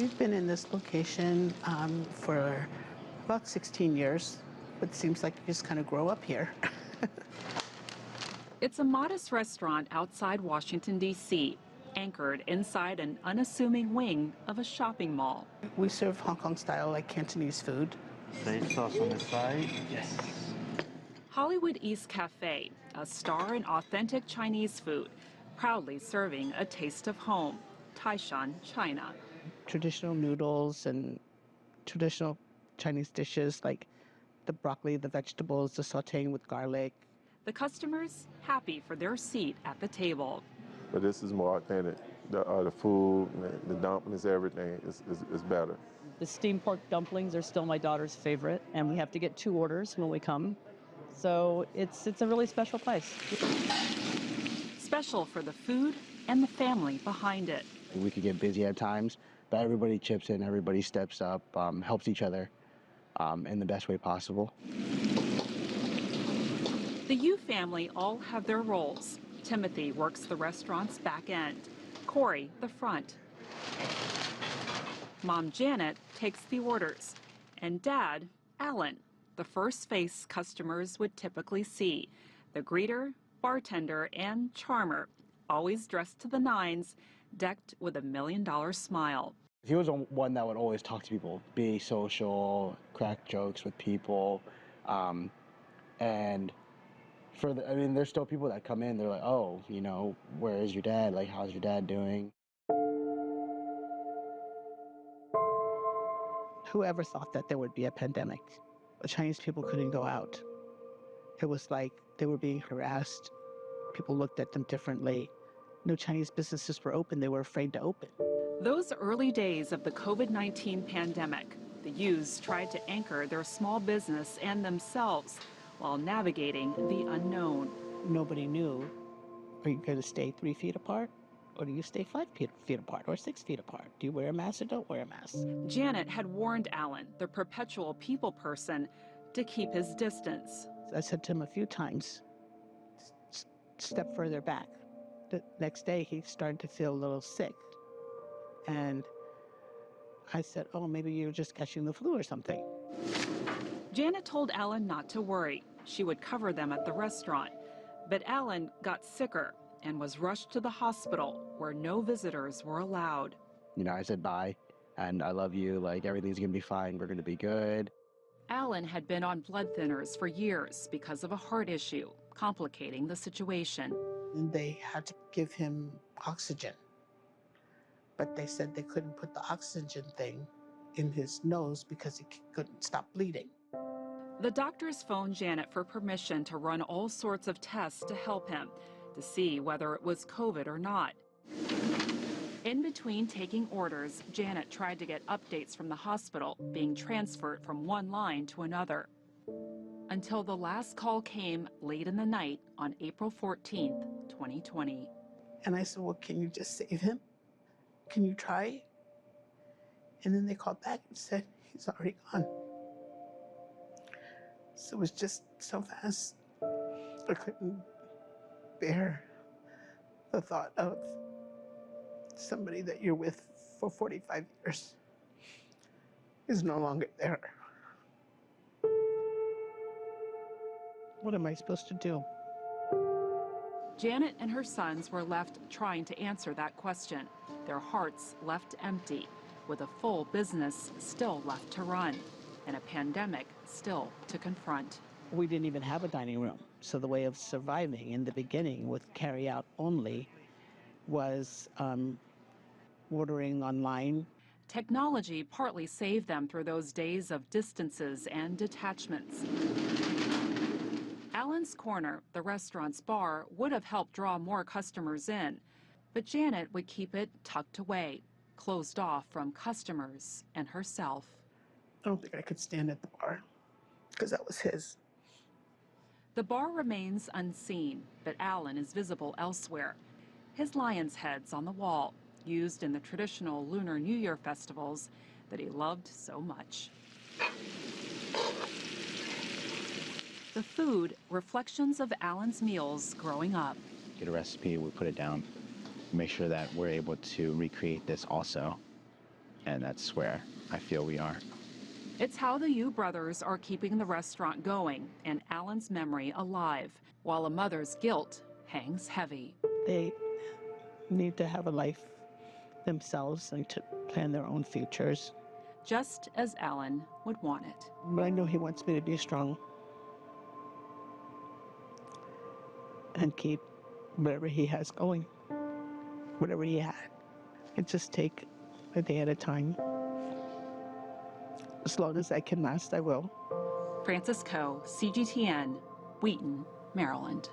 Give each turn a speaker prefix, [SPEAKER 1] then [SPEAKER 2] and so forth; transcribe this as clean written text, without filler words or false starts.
[SPEAKER 1] We've been in this location for about 16 years, but it seems like you just kind of grow up here.
[SPEAKER 2] It's a modest restaurant outside Washington, D.C., anchored inside an unassuming wing of a shopping mall.
[SPEAKER 1] We serve Hong Kong style, like Cantonese food.
[SPEAKER 3] Soy sauce on the side. Yes.
[SPEAKER 2] Hollywood East Cafe, a star in authentic Chinese food, proudly serving a taste of home, Taishan, China.
[SPEAKER 1] Traditional noodles and traditional Chinese dishes like the broccoli, the vegetables, the sauteing with garlic.
[SPEAKER 2] The customers happy for their seat at the table.
[SPEAKER 4] But this is more authentic. The food, the dumplings, everything is better.
[SPEAKER 5] The steamed pork dumplings are still my daughter's favorite, and we have to get 2 orders when we come. So it's a really special place.
[SPEAKER 2] Special for the food and the family behind it.
[SPEAKER 6] We could get busy at times, but everybody chips in, everybody steps up, helps each other in the best way possible.
[SPEAKER 2] The Yu family all have their roles. Timothy works the restaurant's back end, Corey the front. Mom Janet takes the orders, and Dad, Alan, the first face customers would typically see, the greeter, bartender, and charmer, always dressed to the nines, decked with $1 million smile.
[SPEAKER 6] He was one that would always talk to people, be social, crack jokes with people, and there's still people that come in, they're like, oh, you know, where is your dad? Like, how's your dad doing?
[SPEAKER 1] Whoever thought that there would be a pandemic? The Chinese people couldn't go out. It was like they were being harassed. People looked at them differently. No Chinese businesses were open. They were afraid to open.
[SPEAKER 2] Those early days of the COVID-19 pandemic, the Yus tried to anchor their small business and themselves while navigating the unknown.
[SPEAKER 1] Nobody knew, are you going to stay 3 feet apart? Or do you stay 5 feet apart or 6 feet apart? Do you wear a mask or don't wear a mask?
[SPEAKER 2] Janet had warned Alan, the perpetual people person, to keep his distance.
[SPEAKER 1] I said to him a few times, step further back. The next day he started to feel a little sick. And I said, oh, maybe you're just catching the flu or something.
[SPEAKER 2] Janet told Alan not to worry. She would cover them at the restaurant. But Alan got sicker and was rushed to the hospital where no visitors were allowed.
[SPEAKER 6] You know, I said bye, and I love you, like everything's gonna be fine, we're gonna be good.
[SPEAKER 2] Alan had been on blood thinners for years because of a heart issue, complicating the situation.
[SPEAKER 1] And they had to give him oxygen. But they said they couldn't put the oxygen thing in his nose because he couldn't stop bleeding.
[SPEAKER 2] The doctors phoned Janet for permission to run all sorts of tests to help him, to see whether it was COVID or not. In between taking orders, Janet tried to get updates from the hospital, being transferred from one line to another. Until the last call came late in the night on April 14th, 2020.
[SPEAKER 1] And I said, well, can you just save him? Can you try? And then they called back and said, he's already gone. So it was just so fast. I couldn't bear the thought of somebody that you're with for 45 years is no longer there. What am I supposed to do?
[SPEAKER 2] Janet and her sons were left trying to answer that question, their hearts left empty, with a full business still left to run, and a pandemic still to confront.
[SPEAKER 1] We didn't even have a dining room, so the way of surviving in the beginning with carry-out only was ordering online.
[SPEAKER 2] Technology partly saved them through those days of distances and detachments. Alan's Corner, the restaurant's bar, would have helped draw more customers in, but Janet would keep it tucked away, closed off from customers and herself.
[SPEAKER 1] I don't think I could stand at the bar, because that was his.
[SPEAKER 2] The bar remains unseen, but Alan is visible elsewhere. His lion's head's on the wall, used in the traditional Lunar New Year festivals that he loved so much. The food, reflections of Alan's meals growing up.
[SPEAKER 7] Get a recipe, we put it down, make sure that we're able to recreate this also. and that's where I feel we are.
[SPEAKER 2] It's how the Yu brothers are keeping the restaurant going and Alan's memory alive, while a mother's guilt hangs heavy.
[SPEAKER 1] They need to have a life themselves and to plan their own futures.
[SPEAKER 2] Just as Alan would want it.
[SPEAKER 1] But I know he wants me to be strong and keep whatever he has going, whatever he had. And just take a day at a time. As long as I can last, I will.
[SPEAKER 2] Frances Coe, CGTN, Wheaton, Maryland.